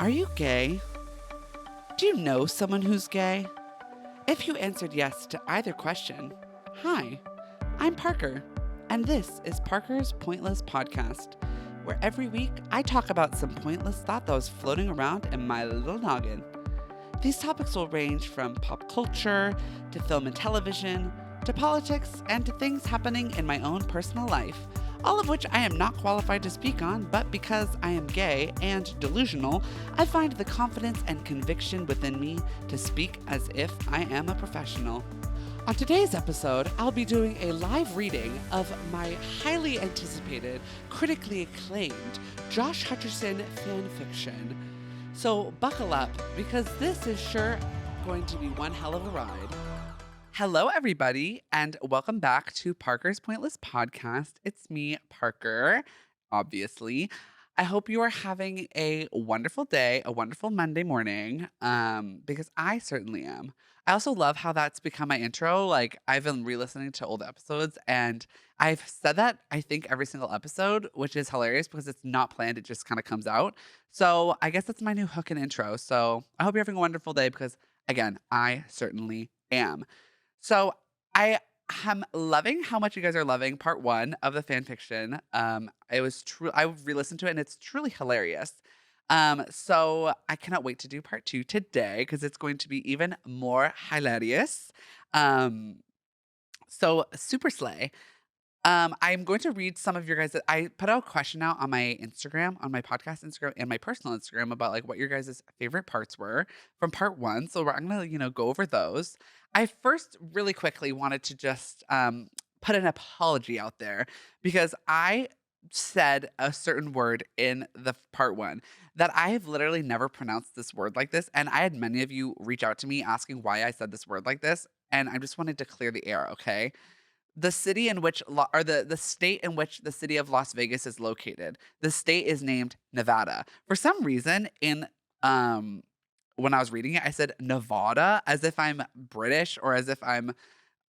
Are you gay? Do you know someone who's gay? If you answered yes to either question, hi, I'm Parker, and this is Parker's Pointless Podcast, where every week I talk about some pointless thought that was floating around in my little noggin. These topics will range from pop culture to film and television to politics and to things happening in my own personal life, all of which I am not qualified to speak on, but because I am gay and delusional, I find the confidence and conviction within me to speak as if I am a professional. On today's episode, I'll be doing a live reading of my highly anticipated, critically acclaimed JHutch FanFiction. So buckle up, because this is sure going to be one hell of a ride. Hello, everybody, and welcome back to Parker's Pointless Podcast. It's me, Parker, obviously. I hope you are having a wonderful day, a wonderful Monday morning, because I certainly am. I also love how that's become my intro. Like, I've been re-listening to old episodes, and I've said that, I think, every single episode, which is hilarious because it's not planned. It just kind of comes out. So I guess that's my new hook and intro. So I hope you're having a wonderful day because, again, I certainly am. So I am loving how much you guys are loving part one of the fan fiction. It was true. I re-listened to it and it's truly hilarious. So I cannot wait to do part two today because it's going to be even more hilarious. Um, so super slay. I'm going to read some of your guys. I put out a question out on my Instagram, on my podcast Instagram, and my personal Instagram about like what your guys' favorite parts were from part one. So I'm gonna, go over those. I first really quickly wanted to just put an apology out there because I said a certain word in the part one that I have literally never pronounced this word like this, and I had many of you reach out to me asking why I said this word like this, and I just wanted to clear the air. Okay, the city in which or the state in which the city of Las Vegas is located. The state is named Nevada. For some reason when I was reading it, I said Nevada as if I'm British or as if I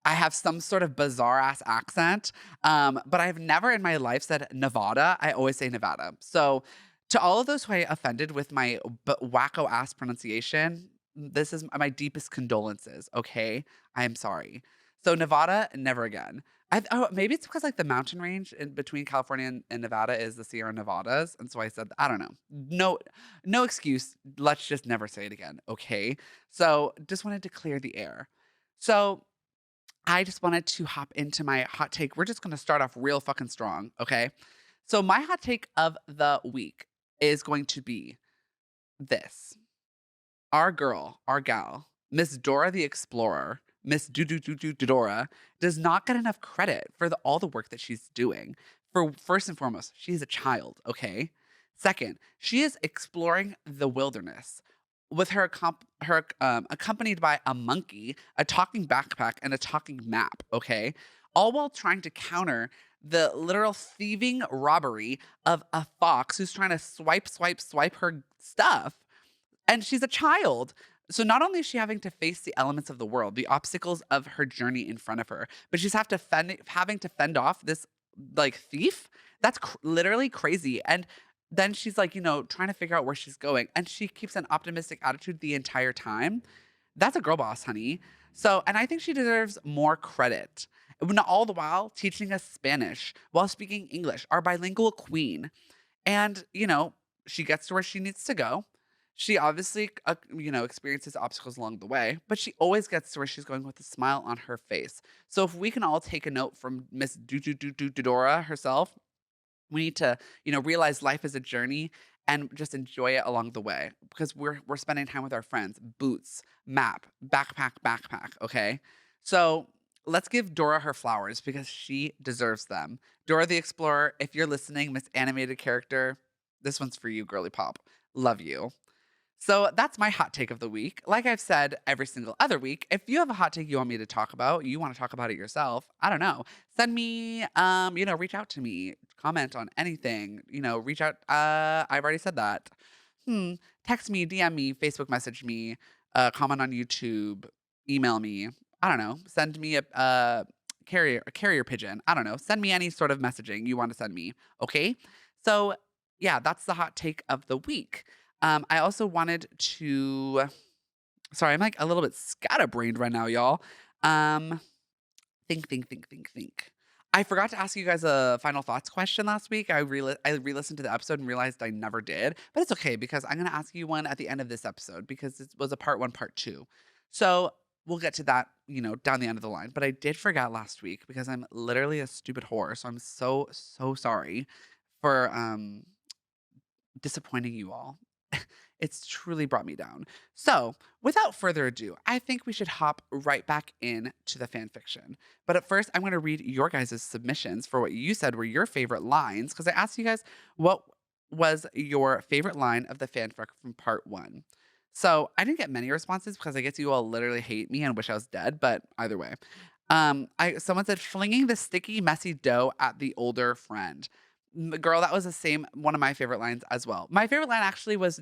have some sort of bizarre ass accent. But I've never in my life said Nevada. I always say Nevada. So to all of those who I offended with my wacko ass pronunciation, this is my deepest condolences. Okay, I am sorry. So Nevada, never again. Maybe it's because like the mountain range in between California and Nevada is the Sierra Nevadas, and so I said I don't know. No excuse. Let's just never say it again. Okay. So just wanted to clear the air. So I just wanted to hop into my hot take. We're just going to start off real fucking strong. Okay. So my hot take of the week is going to be this. Our girl, our gal, Miss Dora the Explorer, Miss Dora, does not get enough credit for all the work that she's doing. For first and foremost, she's a child, okay? Second, she is exploring the wilderness with accompanied by a monkey, a talking backpack, and a talking map, okay? All while trying to counter the literal thieving robbery of a fox who's trying to swipe her stuff, and she's a child. So not only is she having to face the elements of the world, the obstacles of her journey in front of her, but she's having to fend off this like thief. That's literally crazy. And then she's like, trying to figure out where she's going, and she keeps an optimistic attitude the entire time. That's a girl boss, honey. So, and I think she deserves more credit. And all the while teaching us Spanish while speaking English, our bilingual queen. And, she gets to where she needs to go. She obviously, experiences obstacles along the way, but she always gets to where she's going with a smile on her face. So if we can all take a note from Miss Dora herself, we need to, realize life is a journey and just enjoy it along the way because we're spending time with our friends. Boots, map, backpack. Okay, so let's give Dora her flowers because she deserves them. Dora the Explorer, if you're listening, Miss Animated Character, this one's for you, girly pop. Love you. So that's my hot take of the week. Like I've said every single other week, if you have a hot take you want me to talk about, you want to talk about it yourself, I don't know. Send me, reach out to me, comment on anything, reach out. I've already said that. Text me, DM me, Facebook message me, comment on YouTube, email me. I don't know. Send me a carrier pigeon. I don't know. Send me any sort of messaging you want to send me. Okay. So yeah, that's the hot take of the week. I also wanted to sorry, I'm like a little bit scatterbrained right now, y'all. Um, think. I forgot to ask you guys a final thoughts question last week. I re-listened to the episode and realized I never did, but it's okay because I'm gonna ask you one at the end of this episode because it was a part one, part two. So we'll get to that, down the end of the line. But I did forget last week because I'm literally a stupid whore. So I'm so sorry for disappointing you all. It's truly brought me down. So, without further ado, I think we should hop right back in to the fan fiction. But at first, I'm going to read your guys' submissions for what you said were your favorite lines because I asked you guys what was your favorite line of the fanfic from part one. So, I didn't get many responses because I guess you all literally hate me and wish I was dead, but either way. I someone said flinging the sticky messy dough at the older friend. Girl, that was the same one of my favorite lines as well. My favorite line actually was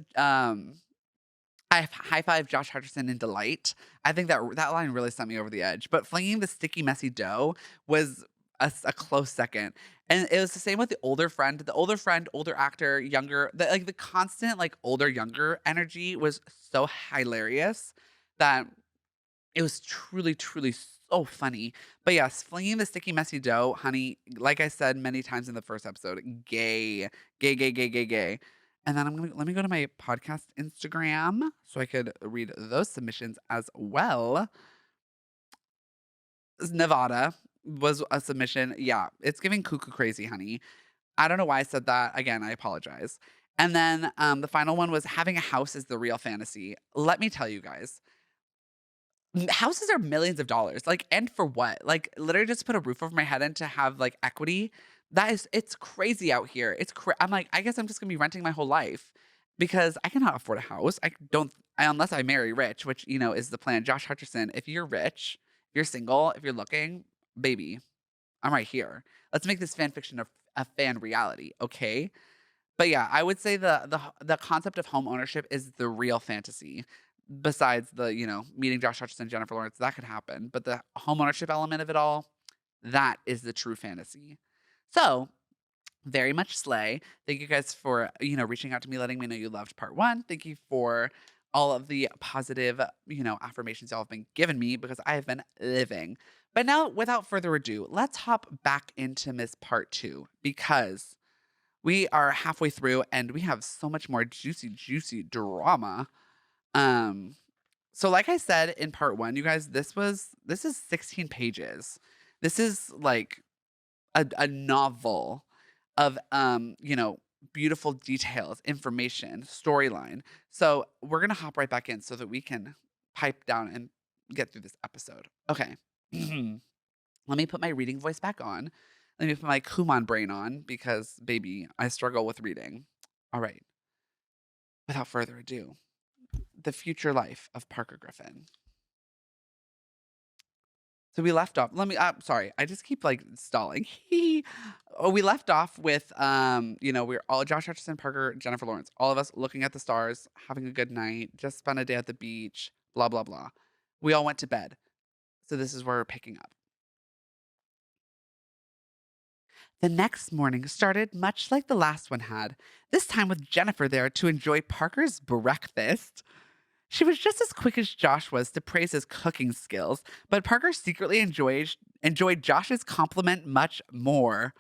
I high five Josh Hutcherson in delight. I think that line really sent me over the edge. But flinging the sticky messy dough was a close second. And it was the same with the older friend. The older friend, older actor, younger, the constant like older younger energy was so hilarious that it was truly, truly so funny. But yes, flinging the sticky, messy dough, honey, like I said many times in the first episode, gay, gay, gay, gay, gay, gay. And then let me go to my podcast Instagram so I could read those submissions as well. Nevada was a submission. Yeah, it's giving cuckoo crazy, honey. I don't know why I said that. Again, I apologize. And then the final one was having a house is the real fantasy. Let me tell you guys, houses are millions of dollars. Like, and for what? Like, literally just put a roof over my head and to have like equity. It's crazy out here. I'm like, I guess I'm just gonna be renting my whole life because I cannot afford a house. Unless I marry rich, which, is the plan. Josh Hutcherson, if you're rich, if you're single, if you're looking, baby, I'm right here. Let's make this fan fiction a fan reality, okay? But yeah, I would say the concept of home ownership is the real fantasy. Besides the, meeting Josh Hutcherson, Jennifer Lawrence, that could happen. But the home ownership element of it all, that is the true fantasy. So, very much slay. Thank you guys for, reaching out to me, letting me know you loved part one. Thank you for all of the positive, affirmations y'all have been giving me because I have been living. But now, without further ado, let's hop back into Miss Part Two because we are halfway through and we have so much more juicy, juicy drama. Um, so like I said in part one, you guys, this is 16 pages. This is like a novel of beautiful details, information, storyline. So we're gonna hop right back in so that we can pipe down and get through this episode. Okay. Let me put my reading voice back on. Let me put my Kumon brain on because, baby, I struggle with reading. All right. Without further ado, the future life of Parker Griffin. So we left off. Sorry, I just keep like stalling. We left off with, we're all Josh Hutcherson, Parker, Jennifer Lawrence, all of us looking at the stars, having a good night, just spent a day at the beach, blah, blah, blah. We all went to bed. So this is where we're picking up. The next morning started much like the last one had, this time with Jennifer there to enjoy Parker's breakfast. She was just as quick as Josh was to praise his cooking skills, but Parker secretly enjoyed Josh's compliment much more.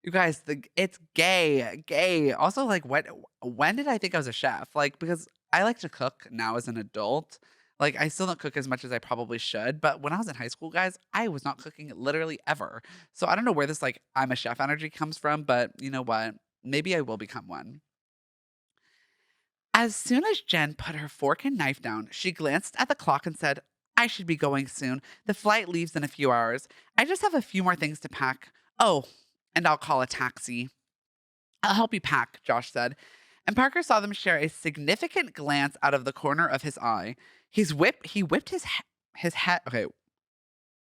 You guys, it's gay, gay. Also, like, when did I think I was a chef? Like, because I like to cook now as an adult. Like, I still don't cook as much as I probably should. But when I was in high school, guys, I was not cooking literally ever. So I don't know where this, like, I'm a chef energy comes from, but you know what? Maybe I will become one. As soon as Jen put her fork and knife down, she glanced at the clock and said, I should be going soon. The flight leaves in a few hours. I just have a few more things to pack. Oh, and I'll call a taxi. I'll help you pack, Josh said. And Parker saw them share a significant glance out of the corner of his eye. He whipped his head. Okay,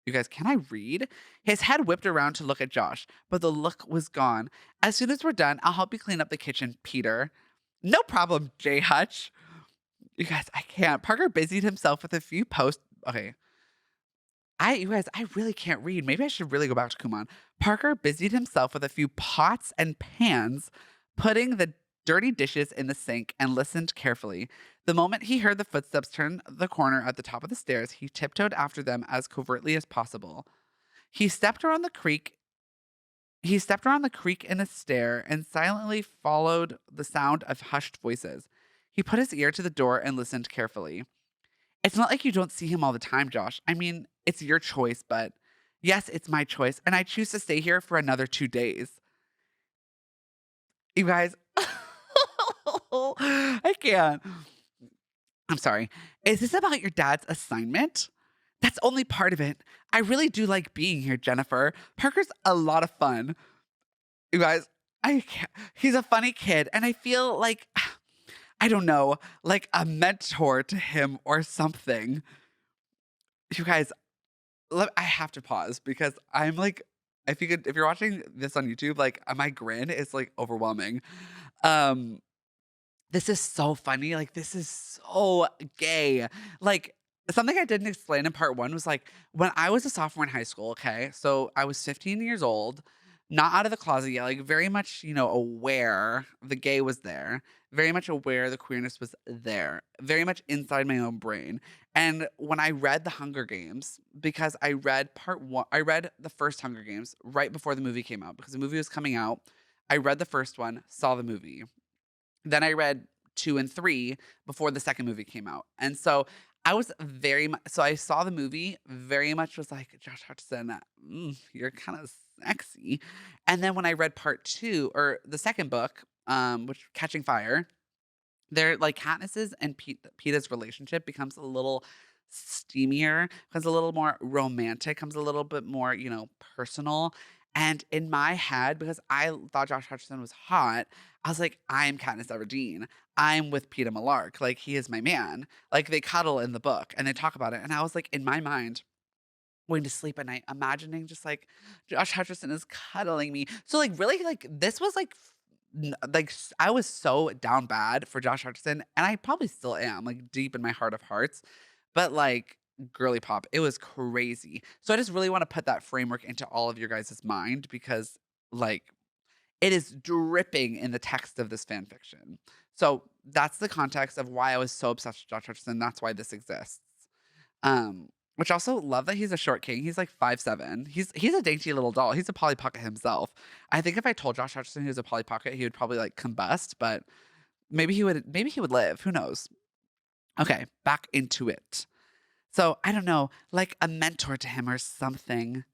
you guys, can I read? His head whipped around to look at Josh, but the look was gone. As soon as we're done, I'll help you clean up the kitchen, Peter. No problem, JHutch. You guys, I can't. Parker busied himself with a few posts. Okay. You guys, I really can't read. Maybe I should really go back to Kumon. Parker busied himself with a few pots and pans, putting the dirty dishes in the sink and listened carefully. The moment he heard the footsteps turn the corner at the top of the stairs, he tiptoed after them as covertly as possible. He stepped around the creek. He stepped around the creak in the stair and silently followed the sound of hushed voices. He put his ear to the door and listened carefully. It's not like you don't see him all the time, Josh. I mean, it's your choice, but yes, it's my choice, and I choose to stay here for another 2 days. You guys, I can't. I'm sorry. Is this about your dad's assignment? That's only part of it. I really do like being here, Jennifer. Parker's a lot of fun. You guys, I can't, he's a funny kid, and I feel like I don't know, like a mentor to him or something. You guys, I have to pause because I'm like, if you're watching this on YouTube, like my grin is like overwhelming. Um, this is so funny. Like, this is so gay. Like, something I didn't explain in part one was like when I was a sophomore in high school, okay? So I was 15 years old, not out of the closet yet, like very much, aware the gay was there, very much aware the queerness was there, very much inside my own brain. And when I read The Hunger Games, because I read part one, I read the first Hunger Games right before the movie came out because the movie was coming out. I read the first one, saw the movie. Then I read 2 and 3 before the second movie came out. And so I was very much so I saw the movie, very much was like, "Josh Hutcherson, you're kinda sexy." And then when I read part 2 or the second book, which Catching Fire, they're like Katniss's and Peeta's relationship becomes a little steamier, becomes a little more romantic, comes a little bit more, personal. And in my head, because I thought Josh Hutcherson was hot, I was like, I'm Katniss Everdeen. I'm with Peeta Millark. Like, he is my man. Like, they cuddle in the book and they talk about it. And I was like, in my mind, going to sleep at night, imagining just like Josh Hutcherson is cuddling me. So like really like this was like I was so down bad for Josh Hutcherson, and I probably still am, like deep in my heart of hearts. But like girly pop, it was crazy. So I just really want to put that framework into all of your guys' mind because like it is dripping in the text of this fan fiction. So that's the context of why I was so obsessed with Josh Hutcherson. That's why this exists. Which also love that he's a short king. He's like 5'7". He's a dainty little doll. He's a Polly Pocket himself. I think if I told Josh Hutcherson he was a Polly Pocket, he would probably like combust, but maybe he would live. Who knows? Okay, back into it. So I don't know, like a mentor to him or something.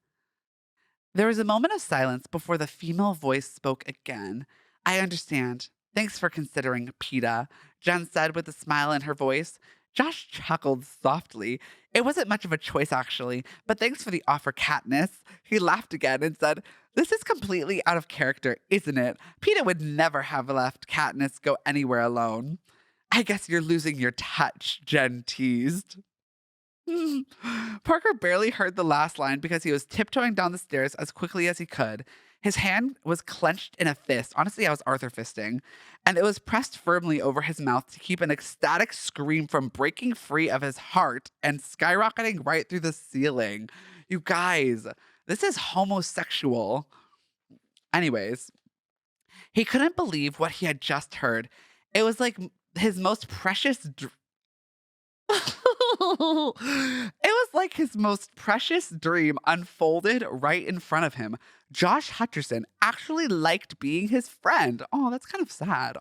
There was a moment of silence before the female voice spoke again. I understand. Thanks for considering, Peeta, Jen said with a smile in her voice. Josh chuckled softly. It wasn't much of a choice, actually, but thanks for the offer, Katniss. He laughed again and said, This is completely out of character, isn't it? Peeta would never have left Katniss go anywhere alone. I guess you're losing your touch, Jen teased. Parker barely heard the last line because he was tiptoeing down the stairs as quickly as he could. His hand was clenched in a fist. Honestly, I was Arthur fisting. And it was pressed firmly over his mouth to keep an ecstatic scream from breaking free of his heart and skyrocketing right through the ceiling. You guys, this is homosexual. Anyways, he couldn't believe what he had just heard. It was like his most precious it was like his most precious dream unfolded right in front of him. Josh Hutcherson actually liked being his friend. Oh, that's kind of sad.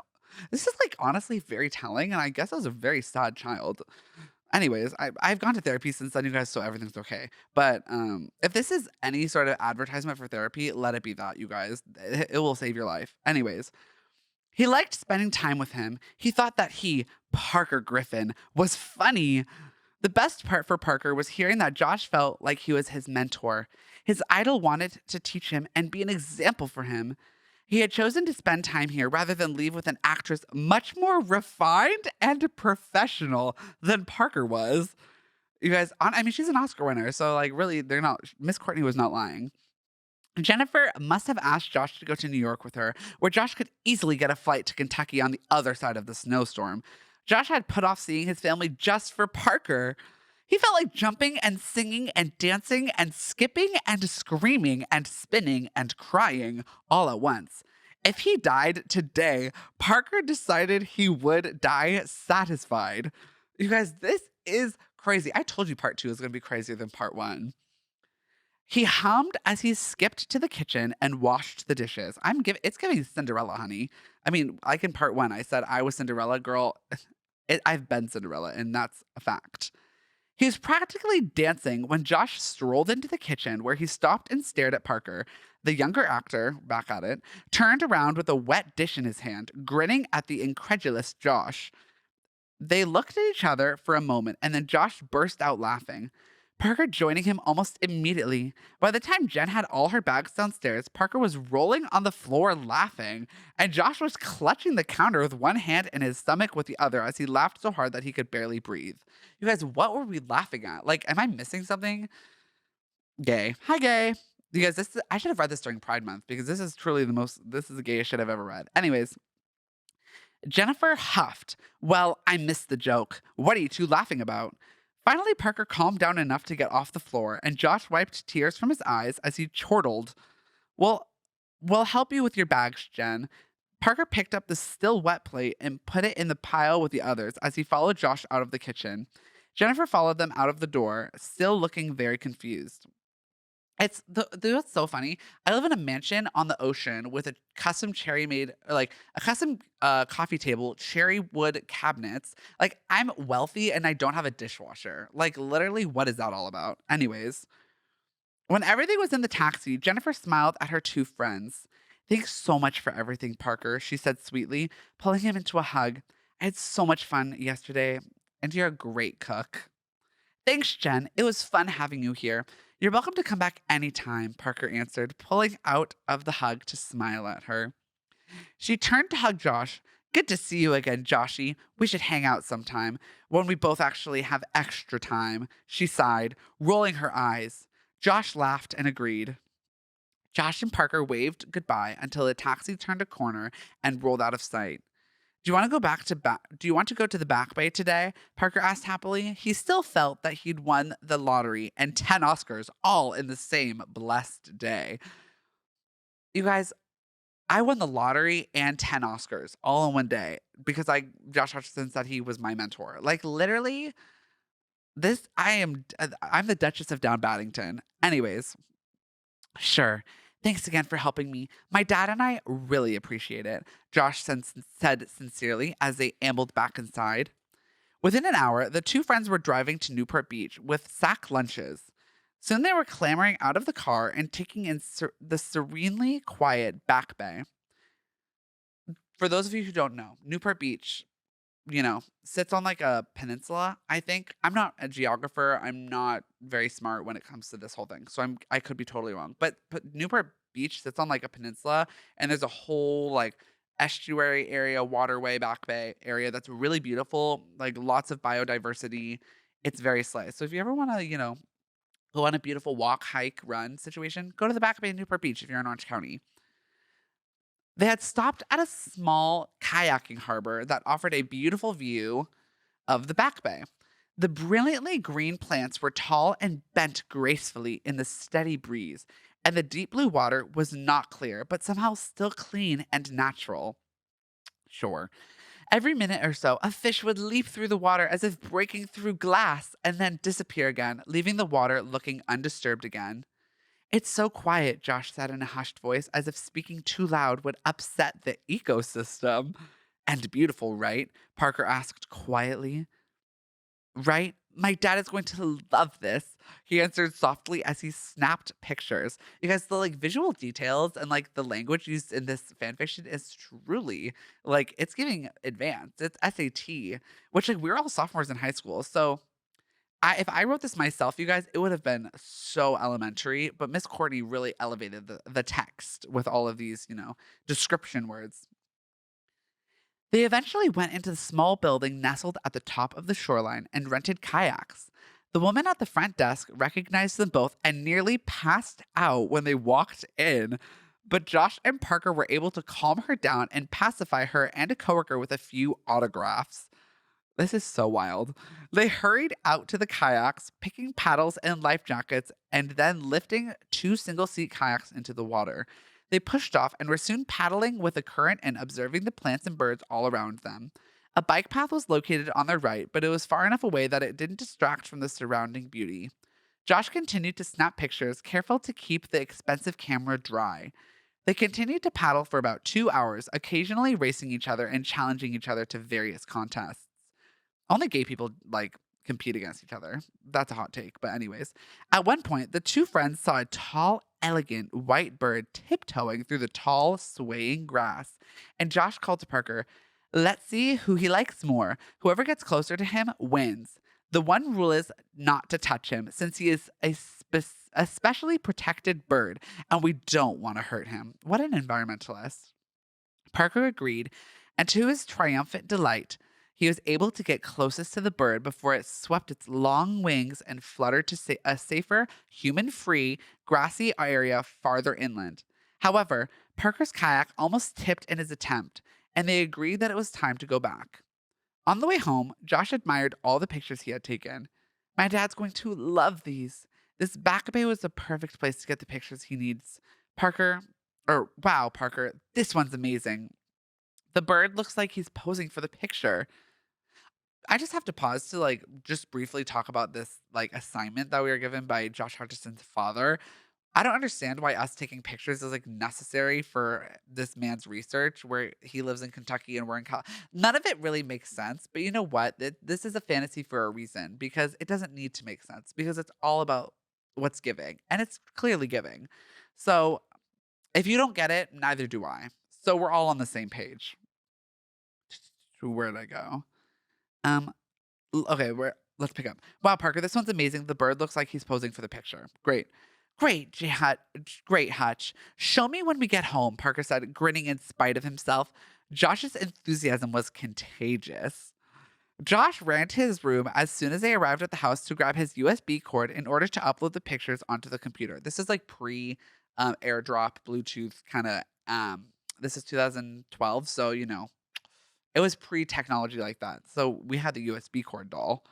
This is like honestly very telling, and I guess I was a very sad child. Anyways, I've gone to therapy since then, you guys, so everything's okay. But if this is any sort of advertisement for therapy, let it be that, you guys. It will save your life. Anyways, he liked spending time with him. He thought that he, Parker Griffin, was funny. The best part for Parker was hearing that Josh felt like he was his mentor. His idol wanted to teach him and be an example for him. He had chosen to spend time here rather than leave with an actress much more refined and professional than Parker was. You guys, I mean, she's an Oscar winner, so like really, they're not, Miss Courtney was not lying. Jennifer must have asked Josh to go to New York with her, where Josh could easily get a flight to Kentucky on the other side of the snowstorm. Josh had put off seeing his family just for Parker. He felt like jumping and singing and dancing and skipping and screaming and spinning and crying all at once. If he died today, Parker decided he would die satisfied. You guys, this is crazy. I told you part two is going to be crazier than part one. He hummed as he skipped to the kitchen and washed the dishes. It's giving Cinderella, honey. I mean, like in part one, I said I was Cinderella, girl. I've been Cinderella, and that's a fact. He was practically dancing when Josh strolled into the kitchen where he stopped and stared at Parker. The younger actor, back at it, turned around with a wet dish in his hand, grinning at the incredulous Josh. They looked at each other for a moment, and then Josh burst out laughing. Parker joining him almost immediately. By the time Jen had all her bags downstairs, Parker was rolling on the floor laughing, and Josh was clutching the counter with one hand and his stomach with the other as he laughed so hard that he could barely breathe. You guys, what were we laughing at? Like, am I missing something? Gay. Hi, gay. You guys, I should have read this during Pride Month because this is truly this is the gayest shit I've ever read. Anyways, Jennifer huffed. Well, I missed the joke. What are you two laughing about? Finally, Parker calmed down enough to get off the floor, and Josh wiped tears from his eyes as he chortled. Well, we'll help you with your bags, Jen. Parker picked up the still wet plate and put it in the pile with the others as he followed Josh out of the kitchen. Jennifer followed them out of the door, still looking very confused. It's so funny. I live in a mansion on the ocean with a custom cherry made, like a custom coffee table, cherry wood cabinets. Like I'm wealthy and I don't have a dishwasher. Like literally, what is that all about? Anyways, when everything was in the taxi, Jennifer smiled at her two friends. Thanks so much for everything, Parker, she said sweetly, pulling him into a hug. I had so much fun yesterday, and you're a great cook. Thanks, Jen. It was fun having you here. You're welcome to come back anytime, Parker answered, pulling out of the hug to smile at her. She turned to hug Josh. Good to see you again, Joshy. We should hang out sometime, when we both actually have extra time, she sighed, rolling her eyes. Josh laughed and agreed. Josh and Parker waved goodbye until the taxi turned a corner and rolled out of sight. Do you want to go to the back bay today? Parker asked happily. He still felt that he'd won the lottery and 10 Oscars all in the same blessed day. You guys, I won the lottery and 10 Oscars all in one day because Josh Hutcherson said he was my mentor. Like literally, I'm the Duchess of Down Baddington. Anyways, sure. Thanks again for helping me. My dad and I really appreciate it, Josh said sincerely as they ambled back inside. Within an hour, the two friends were driving to Newport Beach with sack lunches. Soon they were clambering out of the car and taking in the serenely quiet Back Bay. For those of you who don't know, Newport Beach, sits on like a peninsula, I think. I'm not a geographer. I'm not very smart when it comes to this whole thing. So I could be totally wrong. But Newport Beach sits on like a peninsula and there's a whole like estuary area, waterway, Back Bay area that's really beautiful, like lots of biodiversity. It's very slay. So if you ever want to, go on a beautiful walk, hike, run situation, go to the Back Bay in Newport Beach if you're in Orange County. They had stopped at a small kayaking harbor that offered a beautiful view of the Back Bay. The brilliantly green plants were tall and bent gracefully in the steady breeze, and the deep blue water was not clear, but somehow still clean and natural. Sure. Every minute or so, a fish would leap through the water as if breaking through glass and then disappear again, leaving the water looking undisturbed again. It's so quiet, Josh said in a hushed voice, as if speaking too loud would upset the ecosystem. And beautiful, right? Parker asked quietly. Right? My dad is going to love this, he answered softly as he snapped pictures. Because the like visual details and like the language used in this fanfiction is truly like it's giving advanced. It's SAT, which like we're all sophomores in high school. So if I wrote this myself, you guys, it would have been so elementary. But Miss Courtney really elevated the text with all of these, description words. They eventually went into the small building nestled at the top of the shoreline and rented kayaks. The woman at the front desk recognized them both and nearly passed out when they walked in. But Josh and Parker were able to calm her down and pacify her and a coworker with a few autographs. This is so wild. They hurried out to the kayaks, picking paddles and life jackets, and then lifting two single seat kayaks into the water. They pushed off and were soon paddling with the current and observing the plants and birds all around them. A bike path was located on their right, but it was far enough away that it didn't distract from the surrounding beauty. Josh continued to snap pictures, careful to keep the expensive camera dry. They continued to paddle for about 2 hours, occasionally racing each other and challenging each other to various contests. Only gay people compete against each other. That's a hot take, but anyways. At one point, the two friends saw a tall, elegant white bird tiptoeing through the tall, swaying grass. And Josh called to Parker, "Let's see who he likes more. Whoever gets closer to him wins. The one rule is not to touch him, since he is a specially protected bird, and we don't want to hurt him." What an environmentalist. Parker agreed, and to his triumphant delight, he was able to get closest to the bird before it swept its long wings and fluttered to a safer, human free, grassy area farther inland. However, Parker's kayak almost tipped in his attempt, and they agreed that it was time to go back. On the way home, Josh admired all the pictures he had taken. "My dad's going to love these. This back bay was the perfect place to get the pictures he needs. Parker, wow, Parker, this one's amazing. The bird looks like he's posing for the picture." I just have to pause to just briefly talk about this assignment that we were given by Josh Hutcherson's father. I don't understand why us taking pictures is necessary for this man's research where he lives in Kentucky and we're in Cal. None of it really makes sense, but you know what? This is a fantasy for a reason because it doesn't need to make sense because it's all about what's giving and it's clearly giving. So if you don't get it, neither do I. So we're all on the same page. Where did I go? Um, okay, let's pick up. "Wow, Parker, this one's amazing. The bird looks like he's posing for the picture." "Great. Great, great, Hutch. Show me when we get home," Parker said, grinning in spite of himself. Josh's enthusiasm was contagious. Josh ran to his room as soon as they arrived at the house to grab his USB cord in order to upload the pictures onto the computer. This is pre AirDrop, Bluetooth kind of. This is 2012, so it was pre-technology like that. So we had the USB cord doll.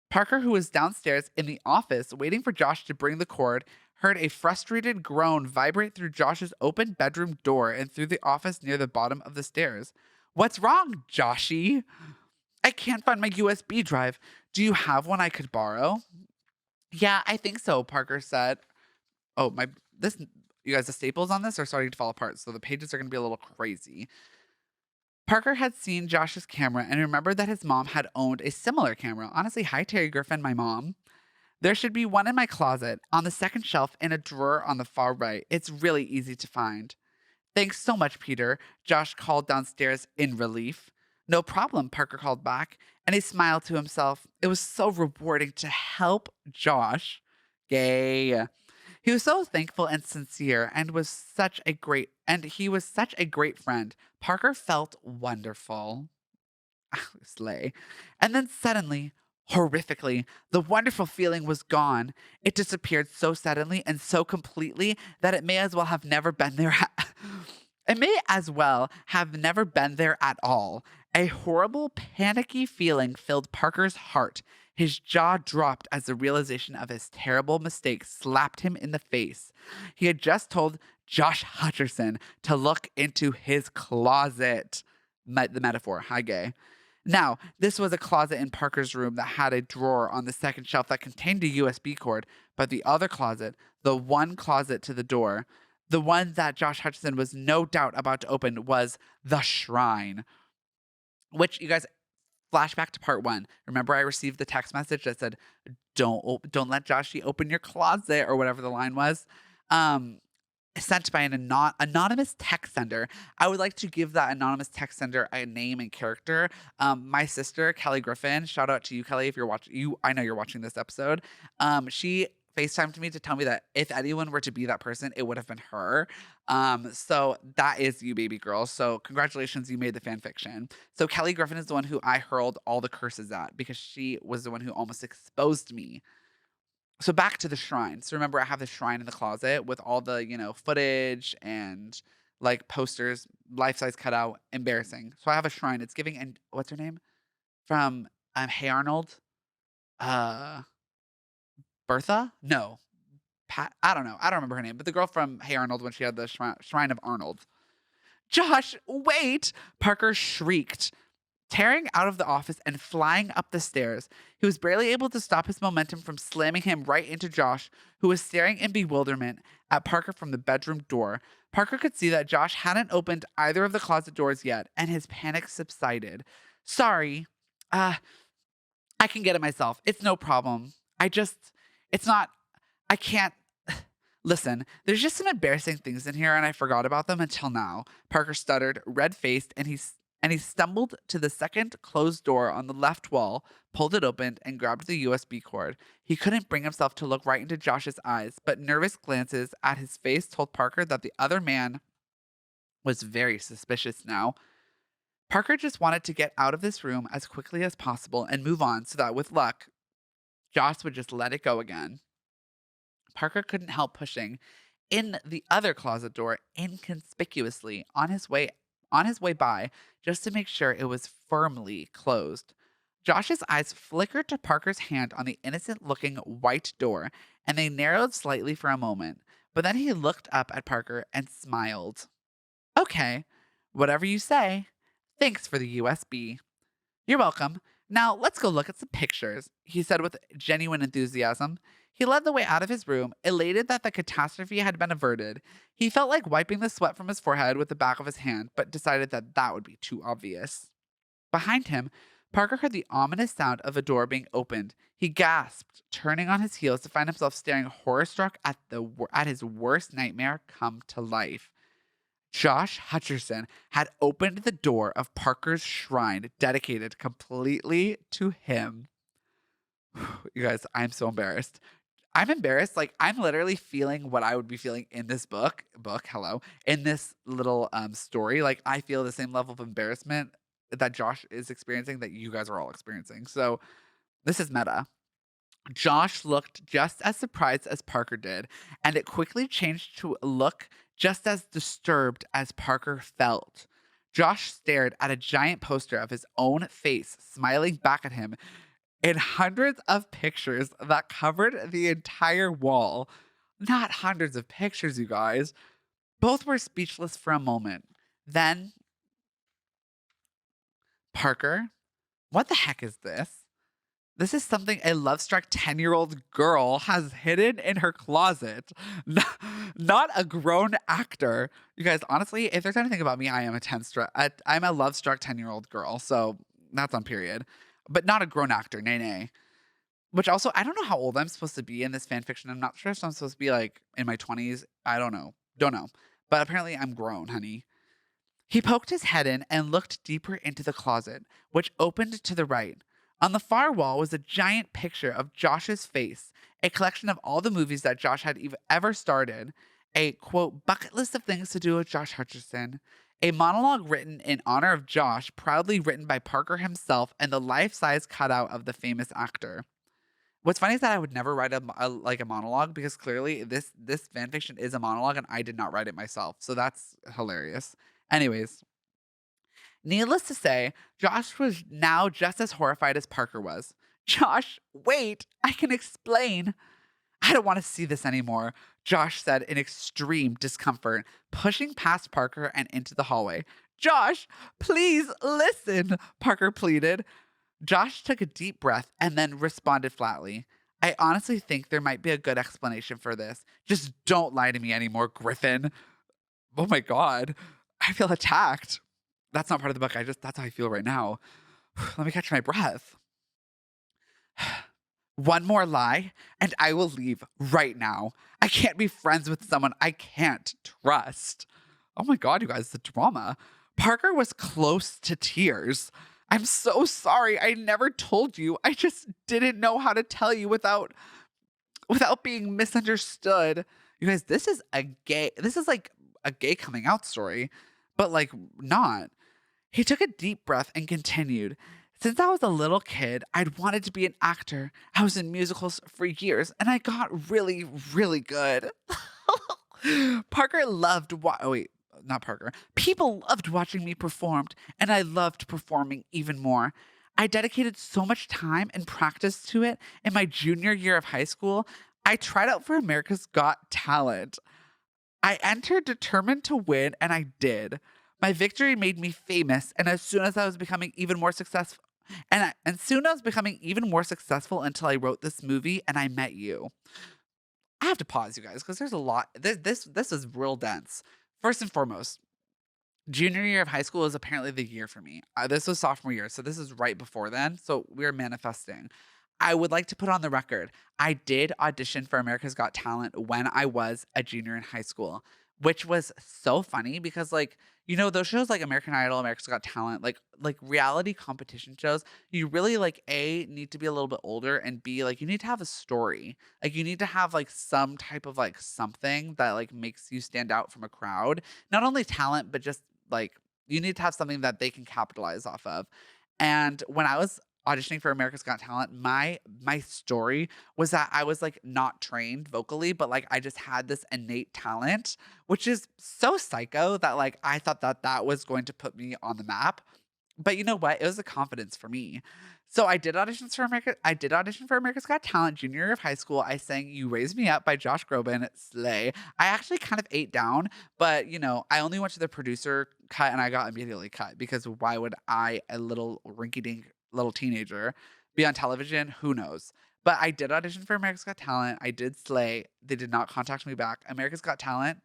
Parker, who was downstairs in the office waiting for Josh to bring the cord, heard a frustrated groan vibrate through Josh's open bedroom door and through the office near the bottom of the stairs. "What's wrong, Joshy?" "I can't find my USB drive. Do you have one I could borrow?" "Yeah, I think so," Parker said. Oh, you guys, the staples on this are starting to fall apart, so the pages are going to be a little crazy. Parker had seen Josh's camera and remembered that his mom had owned a similar camera. Honestly, hi, Terry Griffin, my mom. "There should be one in my closet, on the second shelf in a drawer on the far right. It's really easy to find." "Thanks so much, Peter," Josh called downstairs in relief. "No problem," Parker called back, and he smiled to himself. It was so rewarding to help Josh. Gay. He was so thankful and sincere and he was such a great friend. Parker felt wonderful. Slay. And then suddenly, horrifically, the wonderful feeling was gone. It disappeared so suddenly and so completely that it may as well have never been there. It may as well have never been there at all. A horrible, panicky feeling filled Parker's heart. His jaw dropped as the realization of his terrible mistake slapped him in the face. He had just told Josh Hutcherson to look into his closet. The metaphor, hi gay. Now, this was a closet in Parker's room that had a drawer on the second shelf that contained a USB cord, but the other closet, the one closet to the door, the one that Josh Hutcherson was no doubt about to open, was the shrine. Which, you guys, flashback to part 1. Remember I received the text message that said, don't let Joshy open your closet, or whatever the line was. Sent by an anonymous text sender. I would like to give that anonymous text sender a name and character. My sister, Kelly Griffin, shout out to you, Kelly, if you're watching. I know you're watching this episode. She FaceTimed me to tell me that if anyone were to be that person, it would have been her. So that is you, baby girl. So congratulations, you made the fan fiction. So Kelly Griffin is the one who I hurled all the curses at because she was the one who almost exposed me. So back to the shrine. So remember, I have the shrine in the closet with all the, footage and posters, life-size cutout, embarrassing. So I have a shrine. It's giving, and what's her name? From Hey Arnold? Bertha? No. I don't know. I don't remember her name, but the girl from Hey Arnold when she had the Shrine of Arnold. Josh, wait! Parker shrieked, tearing out of the office and flying up the stairs. He was barely able to stop his momentum from slamming him right into Josh, who was staring in bewilderment at Parker from the bedroom door. Parker could see that Josh hadn't opened either of the closet doors yet, and his panic subsided. Sorry. I can get it myself. It's no problem. It's not, I can't. Listen, there's just some embarrassing things in here, and I forgot about them until now. Parker stuttered, red-faced, and he stumbled to the second closed door on the left wall, pulled it open, and grabbed the USB cord. He couldn't bring himself to look right into Josh's eyes, but nervous glances at his face told Parker that the other man was very suspicious now. Parker just wanted to get out of this room as quickly as possible and move on so that with luck, Josh would just let it go again. Parker couldn't help pushing in the other closet door inconspicuously on his way by just to make sure it was firmly closed. Josh's eyes flickered to Parker's hand on the innocent-looking white door, and they narrowed slightly for a moment. But then he looked up at Parker and smiled. Okay, whatever you say. Thanks for the USB. You're welcome. Now let's go look at some pictures, he said with genuine enthusiasm. He led the way out of his room, elated that the catastrophe had been averted. He felt like wiping the sweat from his forehead with the back of his hand, but decided that that would be too obvious. Behind him, Parker heard the ominous sound of a door being opened. He gasped, turning on his heels to find himself staring horror-struck at his worst nightmare come to life. Josh Hutcherson had opened the door of Parker's shrine dedicated completely to him. You guys, I'm so embarrassed. I'm embarrassed. Like, I'm literally feeling what I would be feeling in this in this little story. Like, I feel the same level of embarrassment that Josh is experiencing that you guys are all experiencing. So this is meta. Josh looked just as surprised as Parker did, and it quickly changed to a look just as disturbed as Parker felt. Josh stared at a giant poster of his own face smiling back at him in hundreds of pictures that covered the entire wall. Not hundreds of pictures, you guys. Both were speechless for a moment. Then, Parker, what the heck is this? This is something a love-struck 10-year-old girl has hidden in her closet. Not a grown actor. You guys, honestly, if there's anything about me, I'm a love-struck 10-year-old girl. So that's on period. But not a grown actor, nay. Which also, I don't know how old I'm supposed to be in this fan fiction. I'm not sure if I'm supposed to be like in my 20s. I don't know. Don't know. But apparently I'm grown, honey. He poked his head in and looked deeper into the closet, which opened to the right. On the far wall was a giant picture of Josh's face, a collection of all the movies that Josh had ever started, a, quote, bucket list of things to do with Josh Hutcherson, a monologue written in honor of Josh, proudly written by Parker himself, and the life-size cutout of the famous actor. What's funny is that I would never write a monologue because clearly this fanfiction is a monologue and I did not write it myself. So that's hilarious. Anyways, needless to say, Josh was now just as horrified as Parker was. Josh, wait, I can explain. I don't want to see this anymore, Josh said in extreme discomfort, pushing past Parker and into the hallway. Josh, please listen, Parker pleaded. Josh took a deep breath and then responded flatly. I honestly think there might be a good explanation for this. Just don't lie to me anymore, Griffin. Oh my God, I feel attacked. That's not part of the book. That's how I feel right now. Let me catch my breath. One more lie, and I will leave right now. I can't be friends with someone I can't trust. Oh my God, you guys, the drama. Parker was close to tears. I'm so sorry. I never told you. I just didn't know how to tell you without being misunderstood. You guys, this is like a gay coming out story, but like not. He took a deep breath and continued. Since I was a little kid, I'd wanted to be an actor. I was in musicals for years, and I got really, really good. People loved watching me perform, and I loved performing even more. I dedicated so much time and practice to it in my junior year of high school. I tried out for America's Got Talent. I entered determined to win, and I did. My victory made me famous, and as soon as I was becoming even more successful, and soon I was becoming even more successful until I wrote this movie and I met you. I have to pause, you guys, because there's a lot. This is real dense. First and foremost, junior year of high school is apparently the year for me. This was sophomore year, so this is right before then. So we're manifesting. I would like to put on the record, I did audition for America's Got Talent when I was a junior in high school, which was so funny because like, those shows like American Idol, America's Got Talent, like reality competition shows, you really like A need to be a little bit older and B like you need to have a story. Like you need to have like some type of like something that like makes you stand out from a crowd. Not only talent, but just like you need to have something that they can capitalize off of. And when I was auditioning for America's Got Talent, my story was that I was like not trained vocally, but like I just had this innate talent, which is so psycho that like I thought that that was going to put me on the map. But you know what? It was a confidence for me. So I did audition for America's Got Talent junior year of high school. I sang You Raise Me Up by Josh Groban, Slay. I actually kind of ate down, but I only went to the producer cut and I got immediately cut because why would I, a little rinky dink little teenager, be on television? Who knows? But I did audition for America's Got Talent. I did slay. They did not contact me back. America's Got Talent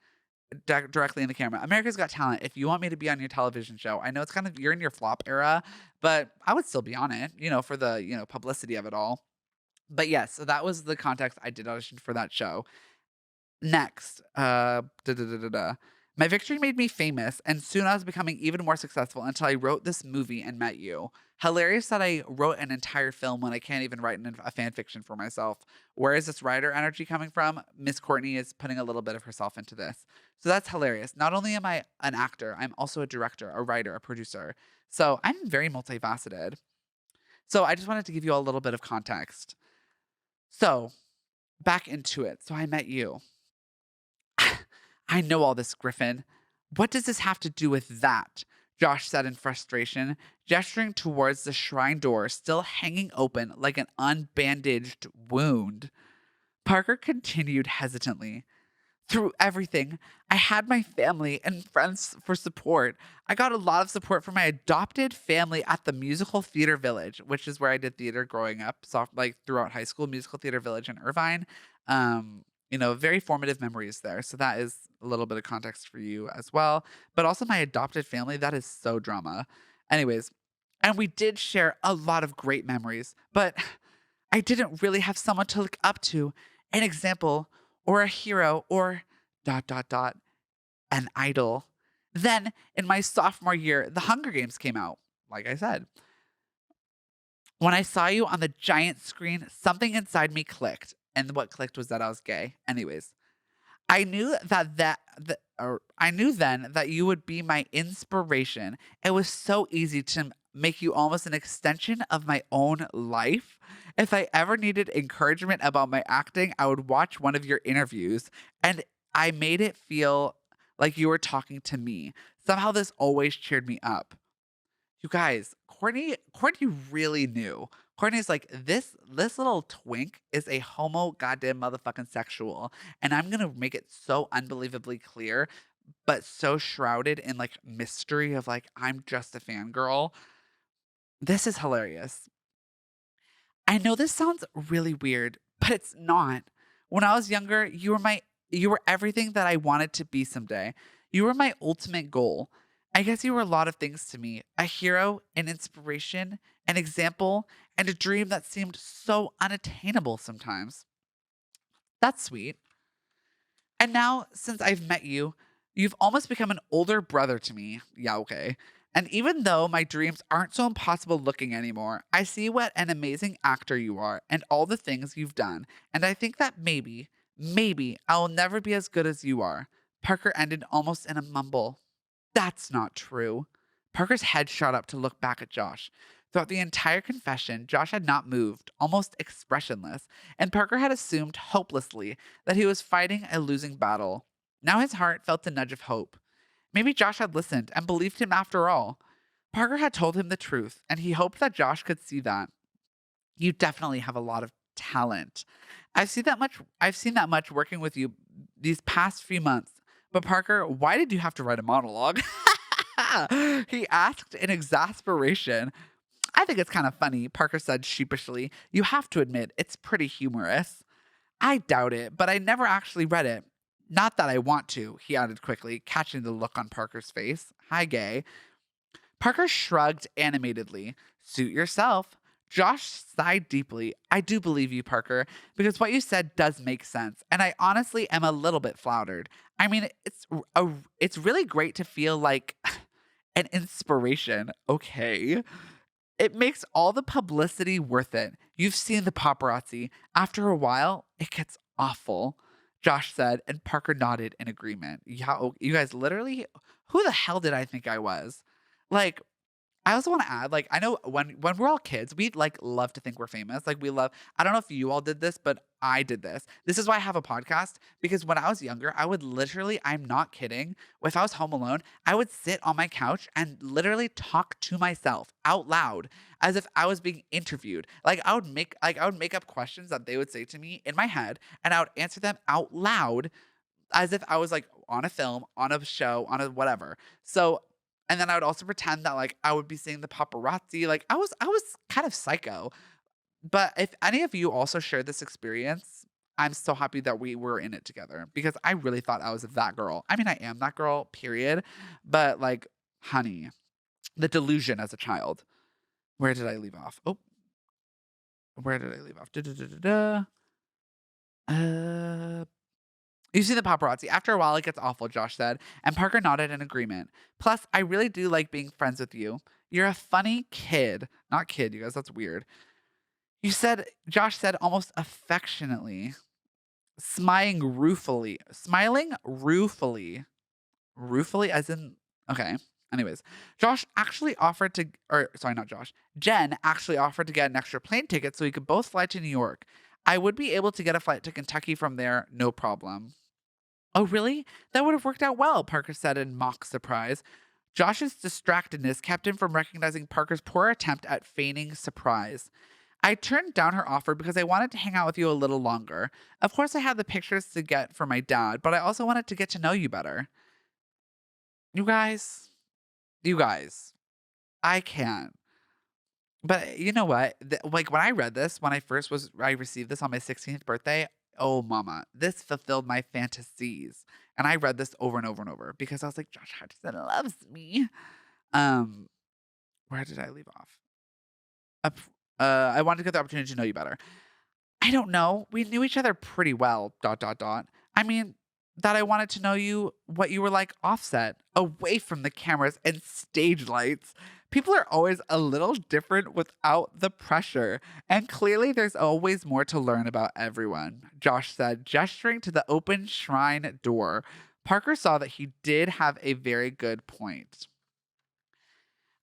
directly in the camera. America's Got Talent. If you want me to be on your television show, I know it's kind of you're in your flop era, but I would still be on it, for the, publicity of it all. But yes, so that was the context. I did audition for that show. Next, da, da, da, da, da. My victory made me famous, and soon I was becoming even more successful until I wrote this movie and met you. Hilarious that I wrote an entire film when I can't even write a fan fiction for myself. Where is this writer energy coming from? Miss Courtney is putting a little bit of herself into this. So that's hilarious. Not only am I an actor, I'm also a director, a writer, a producer. So I'm very multifaceted. So I just wanted to give you a little bit of context. So back into it. So I met you. I know all this, Griffin. What does this have to do with that? Josh said in frustration, gesturing towards the shrine door still hanging open like an unbandaged wound. Parker continued hesitantly. Through everything, I had my family and friends for support. I got a lot of support from my adopted family at the Musical Theater Village, which is where I did theater growing up, so like throughout high school, Musical Theater Village in Irvine. Very formative memories there. So that is a little bit of context for you as well. But also my adopted family, that is so drama. Anyways, and we did share a lot of great memories, but I didn't really have someone to look up to, an example, or a hero, or dot dot dot, an idol. Then in my sophomore year, The Hunger Games came out, like I said. When I saw you on the giant screen, something inside me clicked. And what clicked was that I was gay. Anyways, I knew I knew then that you would be my inspiration. It was so easy to make you almost an extension of my own life. If I ever needed encouragement about my acting, I would watch one of your interviews and I made it feel like you were talking to me. Somehow this always cheered me up. You guys, Courtney really knew. Courtney's like, this little twink is a homo goddamn motherfucking sexual. And I'm gonna make it so unbelievably clear, but so shrouded in like mystery of like, I'm just a fangirl. This is hilarious. I know this sounds really weird, but it's not. When I was younger, you were everything that I wanted to be someday. You were my ultimate goal. I guess you were a lot of things to me. A hero, an inspiration, an example, and a dream that seemed so unattainable sometimes. That's sweet. And now, since I've met you, you've almost become an older brother to me. Yeah, okay. And even though my dreams aren't so impossible looking anymore, I see what an amazing actor you are and all the things you've done. And I think that maybe I will never be as good as you are. Parker ended almost in a mumble. That's not true. Parker's head shot up to look back at Josh. Throughout the entire confession, Josh had not moved, almost expressionless, and Parker had assumed hopelessly that he was fighting a losing battle. Now his heart felt a nudge of hope. Maybe Josh had listened and believed him after all. Parker had told him the truth, and he hoped that Josh could see that. You definitely have a lot of talent. I've seen that much working with you these past few months. But Parker, why did you have to write a monologue? He asked in exasperation. I think it's kind of funny, Parker said sheepishly. You have to admit, it's pretty humorous. I doubt it, but I never actually read it. Not that I want to, he added quickly, catching the look on Parker's face. Hi, gay. Parker shrugged animatedly. Suit yourself. Josh sighed deeply. I do believe you, Parker, because what you said does make sense, and I honestly am a little bit flattered. I mean, it's really great to feel like an inspiration. Okay. It makes all the publicity worth it. You've seen the paparazzi. After a while, it gets awful, Josh said, and Parker nodded in agreement. Yeah, you guys literally, who the hell did I think I was? Like, I also want to add, like, I know when we're all kids, we like love to think we're famous. Like, we love. I don't know if you all did this, but I did this. This is why I have a podcast because when I was younger, I would literally, I'm not kidding. If I was home alone, I would sit on my couch and literally talk to myself out loud as if I was being interviewed. Like I would make up questions that they would say to me in my head, and I would answer them out loud as if I was like on a film, on a show, on a whatever. So, and then I would also pretend that like I would be seeing the paparazzi. Like I was kind of psycho. But if any of you also share this experience, I'm so happy that we were in it together because I really thought I was that girl. I mean, I am that girl, period. But like, honey, the delusion as a child. Where did I leave off? Oh, where did I leave off? Da-da-da-da-da. Uh, You see the paparazzi. After a while, it gets awful, Josh said, and Parker nodded in agreement. Plus, I really do like being friends with you. You're a funny kid. Not kid, you guys, that's weird. Josh said almost affectionately, smiling ruefully, ruefully as in, okay. Anyways, Josh actually offered to, or sorry, not Josh, Jen actually offered to get an extra plane ticket so we could both fly to New York. I would be able to get a flight to Kentucky from there, no problem. Oh, really? That would have worked out well, Parker said in mock surprise. Josh's distractedness kept him from recognizing Parker's poor attempt at feigning surprise. I turned down her offer because I wanted to hang out with you a little longer. Of course, I had the pictures to get for my dad, but I also wanted to get to know you better. You guys, you guys, I can't. But you know what? Like when I read this, I received this on my 16th birthday. Oh, mama, this fulfilled my fantasies. And I read this over and over and over because I was like, Josh Hutcherson loves me. Um, where did I leave off? Up, I wanted to get the opportunity to know you better. I don't know. We knew each other pretty well. Dot dot dot. I mean, that I wanted to know you, what you were like offset, away from the cameras and stage lights. People are always a little different without the pressure, and clearly there's always more to learn about everyone, Josh said, gesturing to the open shrine door. Parker saw that he did have a very good point.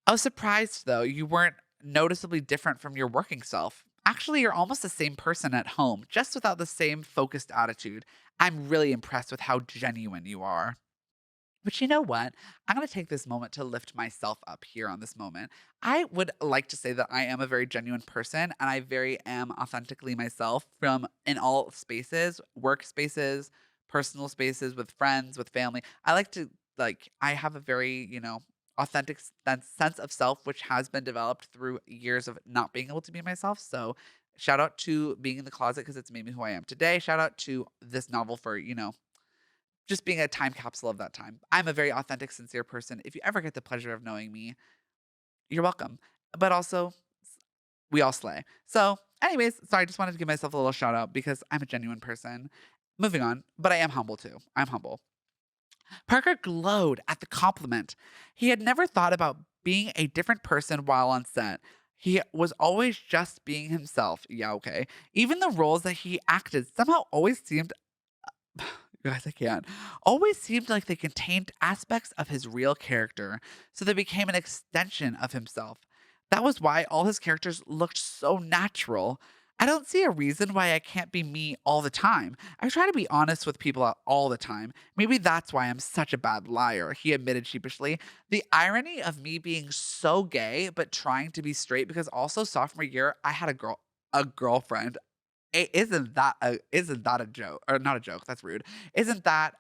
I was surprised, though, you weren't noticeably different from your working self. Actually, you're almost the same person at home, just without the same focused attitude. I'm really impressed with how genuine you are. But you know what? I'm going to take this moment to lift myself up here on this moment. I would like to say that I am a very genuine person and I very am authentically myself from in all spaces, work spaces, personal spaces, with friends, with family. I like to I have a very, authentic sense of self which has been developed through years of not being able to be myself. So, shout out to being in the closet because it's made me who I am today. Shout out to this novel for, just being a time capsule of that time. I'm a very authentic, sincere person. If you ever get the pleasure of knowing me, you're welcome. But also, we all slay. So, anyways, sorry, I just wanted to give myself a little shout out because I'm a genuine person. Moving on, but I am humble too. I'm humble. Parker glowed at the compliment. He had never thought about being a different person while on set. He was always just being himself. Yeah, okay. Even the roles that he acted somehow always seemed guys, I can't. Always seemed like they contained aspects of his real character, so they became an extension of himself. That was why all his characters looked so natural. I don't see a reason why I can't be me all the time. I try to be honest with people all the time. Maybe that's why I'm such a bad liar, he admitted sheepishly. The irony of me being so gay but trying to be straight because also sophomore year I had a girlfriend isn't that a joke? Or not a joke, that's rude. Isn't that,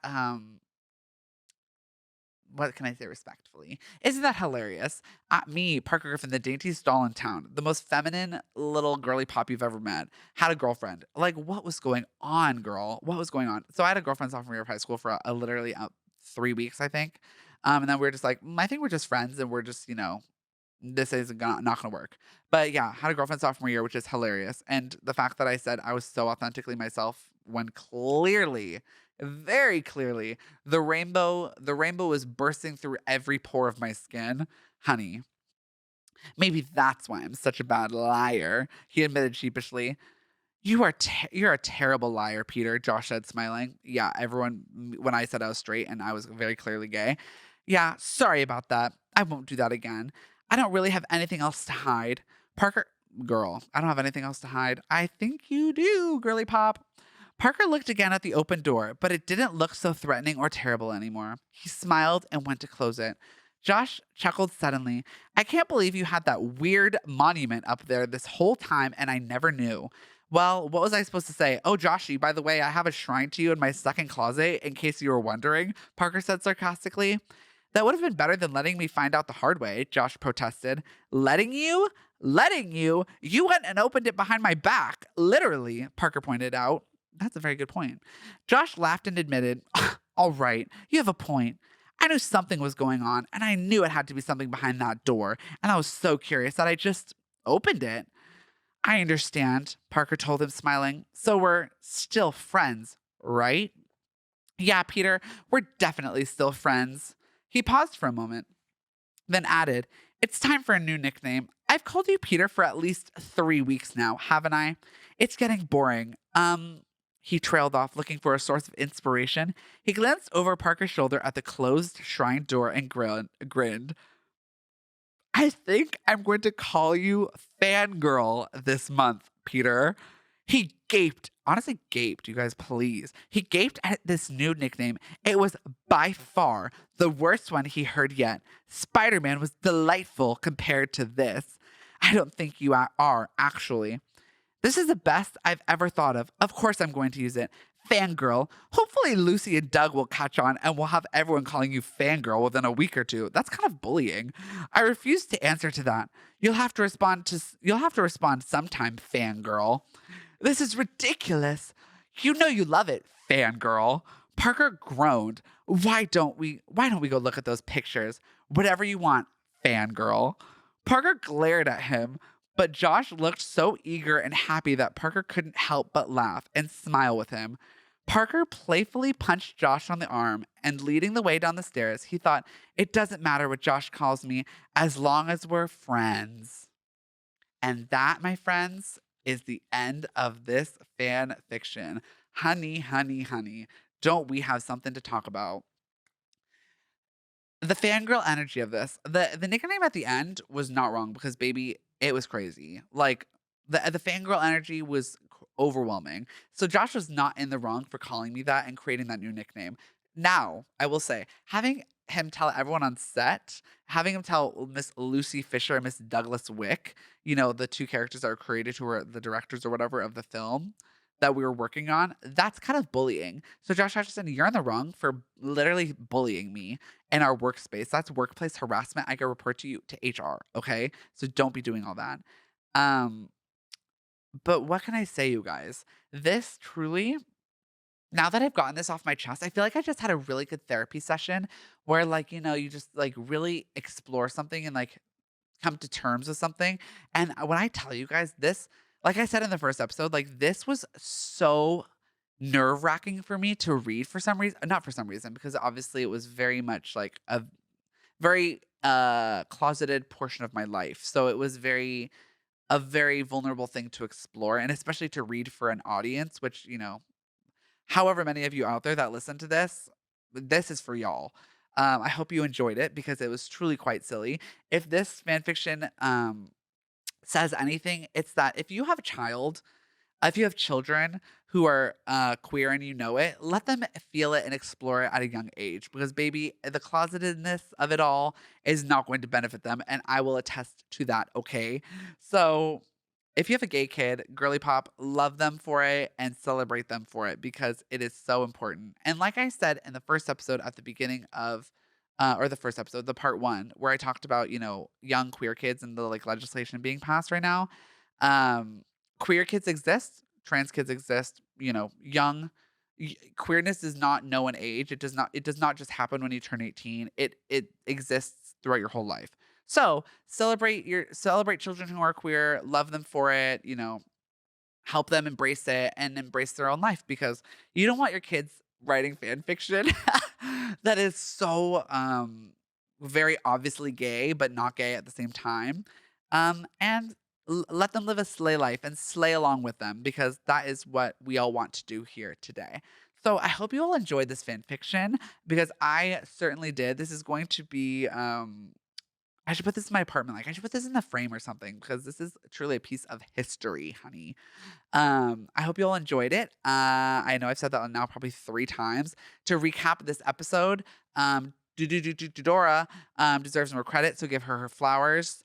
what can I say respectfully? Isn't that hilarious? Me, Parker Griffin, the daintiest doll in town, the most feminine little girly pop you've ever met, had a girlfriend. Like, what was going on, girl? What was going on? So I had a girlfriend sophomore year of high school for literally 3 weeks, I think. And then we were just like, I think we're just friends and we're just, this isn't not gonna work. But yeah, had a girlfriend sophomore year, which is hilarious. And the fact that I said I was so authentically myself when clearly, very clearly, the rainbow was bursting through every pore of my skin. Honey, maybe that's why I'm such a bad liar, he admitted sheepishly. You're a terrible liar, Peter, Josh said, smiling. Yeah, when I said I was straight and I was very clearly gay. Yeah, sorry about that. I won't do that again. I don't really have anything else to hide. Parker, girl, I don't have anything else to hide. I think you do, girly pop. Parker looked again at the open door, but it didn't look so threatening or terrible anymore. He smiled and went to close it. Josh chuckled suddenly. I can't believe you had that weird monument up there this whole time and I never knew. Well, what was I supposed to say? Oh, Joshy, by the way, I have a shrine to you in my second closet, in case you were wondering, Parker said sarcastically. That would have been better than letting me find out the hard way, Josh protested. Letting you? Letting you? You went and opened it behind my back. Literally, Parker pointed out. That's a very good point. Josh laughed and admitted, all right, you have a point. I knew something was going on, and I knew it had to be something behind that door, and I was so curious that I just opened it. I understand, Parker told him, smiling. So we're still friends, right? Yeah, Peter, we're definitely still friends. He paused for a moment, then added, it's time for a new nickname. I've called you Peter for at least 3 weeks now, haven't I? It's getting boring. He trailed off, looking for a source of inspiration. He glanced over Parker's shoulder at the closed shrine door and grinned. I think I'm going to call you Fangirl this month, Peter. He gaped, honestly gaped, you guys, please. He gaped at this new nickname. It was by far the worst one he heard yet. Spider Man was delightful compared to this. I don't think you are, actually. This is the best I've ever thought of. Of course, I'm going to use it. Fangirl. Hopefully, Lucy and Doug will catch on and we'll have everyone calling you Fangirl within a week or two. That's kind of bullying. I refuse to answer to that. You'll have to respond sometime, Fangirl. This is ridiculous. You know you love it, Fangirl. Parker groaned. Why don't we go look at those pictures? Whatever you want, Fangirl. Parker glared at him. But Josh looked so eager and happy that Parker couldn't help but laugh and smile with him. Parker playfully punched Josh on the arm, and leading the way down the stairs, he thought, it doesn't matter what Josh calls me as long as we're friends. And that, my friends, is the end of this fan fiction. Honey, honey, honey, don't we have something to talk about? The fangirl energy of this. The nickname at the end was not wrong because baby, it was crazy. Like the fangirl energy was overwhelming. So Josh was not in the wrong for calling me that and creating that new nickname. Now, I will say, having him tell everyone on set, having him tell Miss Lucy Fisher and Miss Douglas Wick, the two characters that were created who were the directors or whatever of the film that we were working on, that's kind of bullying. So Josh Hutcherson, you're in the wrong for literally bullying me in our workspace. That's workplace harassment. I can report to you to HR. Okay. So don't be doing all that. Um, but what can I say, you guys? This truly, now that I've gotten this off my chest, I feel like I just had a really good therapy session where, like, you just like really explore something and like come to terms with something. And when I tell you guys this, like I said in the first episode, like this was so nerve wracking for me to read for some reason. Not for some reason, because obviously it was very much like a very closeted portion of my life. So it was a very vulnerable thing to explore and especially to read for an audience, which, however many of you out there that listen to this is for y'all. I hope you enjoyed it because it was truly quite silly. If this fanfiction says anything, it's that if you have a child, if you have children who are queer and you know it, let them feel it and explore it at a young age because, baby, the closetedness of it all is not going to benefit them. And I will attest to that, okay? So if you have a gay kid, girly pop, love them for it and celebrate them for it because it is so important. And like I said in the first episode at the beginning of, or the first episode, the part one, where I talked about, young queer kids and the like legislation being passed right now. Um, Queer kids exist, trans kids exist, queerness does not know an age. It does not just happen when you turn 18. It exists throughout your whole life. So celebrate children who are queer, love them for it, help them embrace it and embrace their own life because you don't want your kids writing fan fiction that is so very obviously gay but not gay at the same time. And let them live a slay life and slay along with them because that is what we all want to do here today. So I hope you all enjoyed this fan fiction because I certainly did. This is going to be I should put this in my apartment. Like I should put this in the frame or something because this is truly a piece of history, honey. I hope you all enjoyed it. I know I've said that now probably 3 times. To recap this episode, Dora deserves more credit, so give her flowers.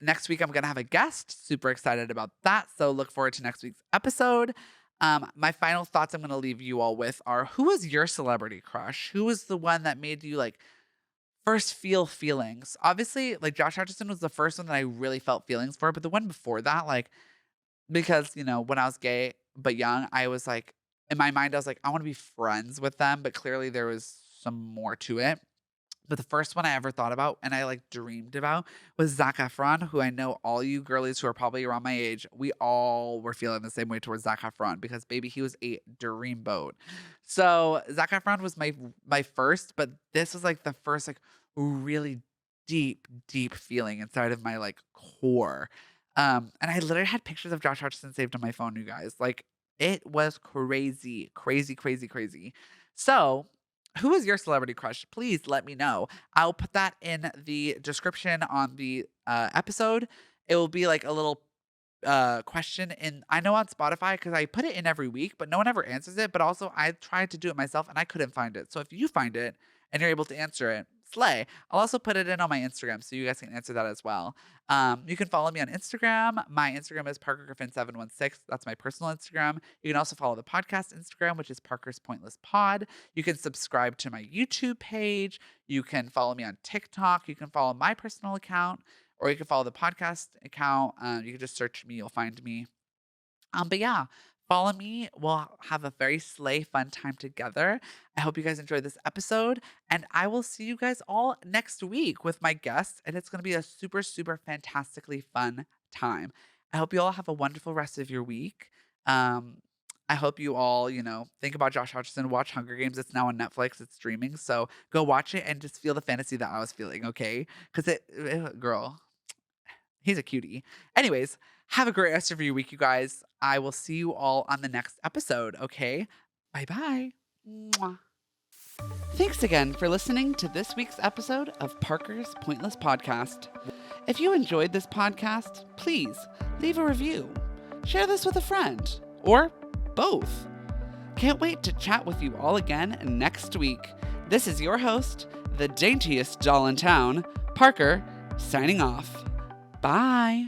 Next week I'm gonna have a guest. Super excited about that. So look forward to next week's episode. My final thoughts I'm gonna leave you all with are: who was your celebrity crush? Who was the one that made you like first feel feelings? Obviously, like Josh Hutcherson was the first one that I really felt feelings for, but the one before that, like, because, when I was gay but young, I was like, in my mind, I was like, I want to be friends with them, but clearly there was some more to it. But the first one I ever thought about and I like dreamed about was Zac Efron, who I know all you girlies who are probably around my age, we all were feeling the same way towards Zac Efron because baby, he was a dreamboat. So Zac Efron was my first, but this was like the first like really deep, deep feeling inside of my like core. And I literally had pictures of Josh Hutcherson saved on my phone, you guys. Like it was crazy, crazy, crazy, crazy. So who is your celebrity crush? Please let me know. I'll put that in the description on the episode. It will be like a little question in, I know on Spotify because I put it in every week, but no one ever answers it. But also I tried to do it myself and I couldn't find it. So if you find it and you're able to answer it, slay. I'll also put it in on my Instagram so you guys can answer that as well. You can follow me on Instagram. My Instagram is ParkerGriffin716. That's my personal Instagram. You can also follow the podcast Instagram, which is Parker's Pointless Pod. You can subscribe to my YouTube page. You can follow me on TikTok. You can follow my personal account, or you can follow the podcast account. You can just search me. You'll find me. But yeah, follow me. We'll have a very slay fun time together. I hope you guys enjoyed this episode, and I will see you guys all next week with my guests, and it's going to be a super, super fantastically fun time. I hope you all have a wonderful rest of your week. I hope you all, think about Josh Hutcherson, watch Hunger Games. It's now on Netflix. It's streaming. So go watch it and just feel the fantasy that I was feeling, okay? Because girl, he's a cutie. Anyways, have a great rest of your week, you guys. I will see you all on the next episode, okay? Bye-bye. Mwah. Thanks again for listening to this week's episode of Parker's Pointless Podcast. If you enjoyed this podcast, please leave a review. Share this with a friend, or both. Can't wait to chat with you all again next week. This is your host, the daintiest doll in town, Parker, signing off. Bye.